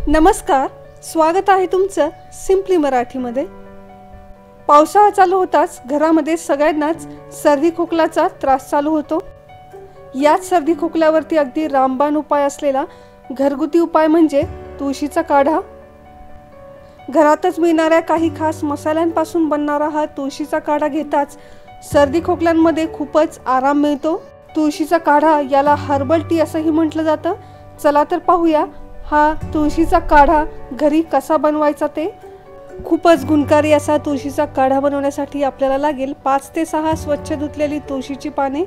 नमस्कार, स्वागत आहे तुमचं सिम्पली मराठीमध्ये। पावसाळा चालू होताच घरामध्ये सगळ्यांनाच सर्दी खोकल्याचा त्रास चालू होतो। याच सर्दी खोकल्यावरती अगदी रामबाण उपाय असलेला घरगुती उपाय म्हणजे तुळशीचा काढा। घरातच मिळणाऱ्या काही खास मसाल्यांपासून बनणारा हा तुळशीचा काढा घेताच सर्दी खोकल्यांमध्ये खूपच आराम मिळतो। तुळशीचा काढा याला हर्बल टी असंही म्हटलं जातं। चला तर पाहूया हा तुळशीचा काढा घरी कसा बनवायचा ते। खूपच गुणकारी असा तुळशीचा काढा बनवण्यासाठी आपल्याला लागेल 5 ते 6 स्वच्छ धुतलेली तुळशीची पाने,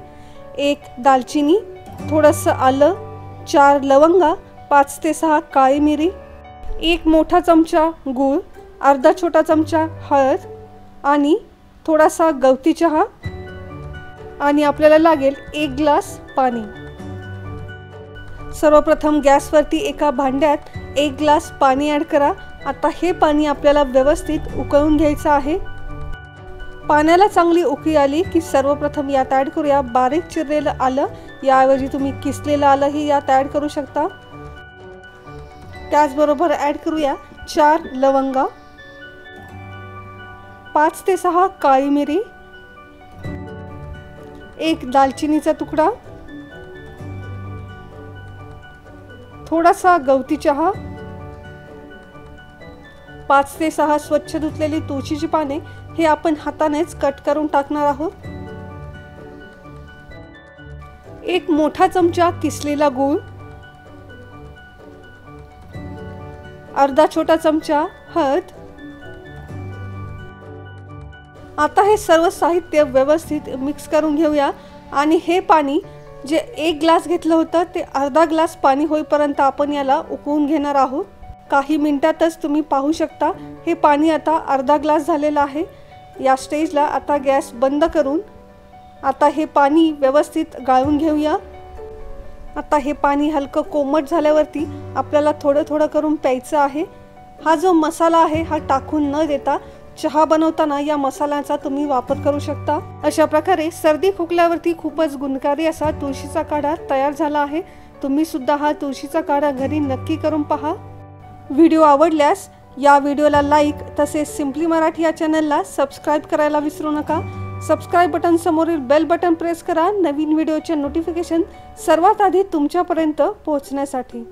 1 दालचिनी, थोडंसं आलं, 4 लवंगा, 5 ते 6 काळी मिरी, 1 मोठा चमचा गूळ, अर्धा छोटा चमचा हळद आणि थोडासा गवती चहा आणि आपल्याला लागेल 1 ग्लास पाणी। सर्वप्रथम गॅसवरती एका भांड्यात 1 ग्लास पाणी ॲड करा। आता हे पाणी आपल्याला व्यवस्थित उकळून घ्यायचं आहे। पाण्याला चांगली उकळी आली की सर्वप्रथम यात ॲड करूया बारीक चिरलेलं आलं। याऐवजी तुम्ही किसलेलं आलंही यात ॲड करू शकता। त्याचबरोबर ॲड करूया 4 लवंगा, 5 ते 6 काळी मिरी, 1 दालचिनीचा तुकडा, थोडासा गवती चहा, 5 ते 6 स्वच्छ धुतलेली तुळशीची पाने हे आपण हातानेच कट करून टाकणार आहोत। 1 मोठा चमचा किसलेला गूळ, अर्धा छोटा चमचा हळद। आता हे सर्व साहित्य व्यवस्थित मिक्स करून घेऊया आणि हे पाणी जे 1 ग्लास घेतलं होतं ते अर्धा ग्लास पाणी होईपर्यंत आपण याला उकळून घेणार आहोत। काही मिनिटातच तुम्ही पाहू शकता हे पाणी आता अर्धा ग्लास झालेलं आहे। या स्टेजला आता गॅस बंद करून आता हे पाणी व्यवस्थित गाळून घेऊया। आता हे पाणी हलकं कोमट झाल्यावरती आपल्याला थोडं थोडं करून प्यायचं आहे। हा जो मसाला आहे हा टाकून न देता चहा बनवताना या मसाल्याचा तुम्ही वापर करू शकता। अशा प्रकारे सर्दी खोकल्यावरती खूपच गुणकारी असा तुळशीचा काढा तयार झाला आहे। तुम्ही सुद्धा हा तुळशीचा काढा घरी नक्की करून पहा। व्हिडिओ आवडल्यास या व्हिडिओला लाईक तसेच सिम्पली मराठी या चॅनलला सबस्क्राइब करायला विसरू नका। सबस्क्राइब बटन समोरील बेल बटन प्रेस करा नवीन व्हिडिओचे नोटिफिकेशन सर्वात आधी तुमच्यापर्यंत पोहोचण्यासाठी।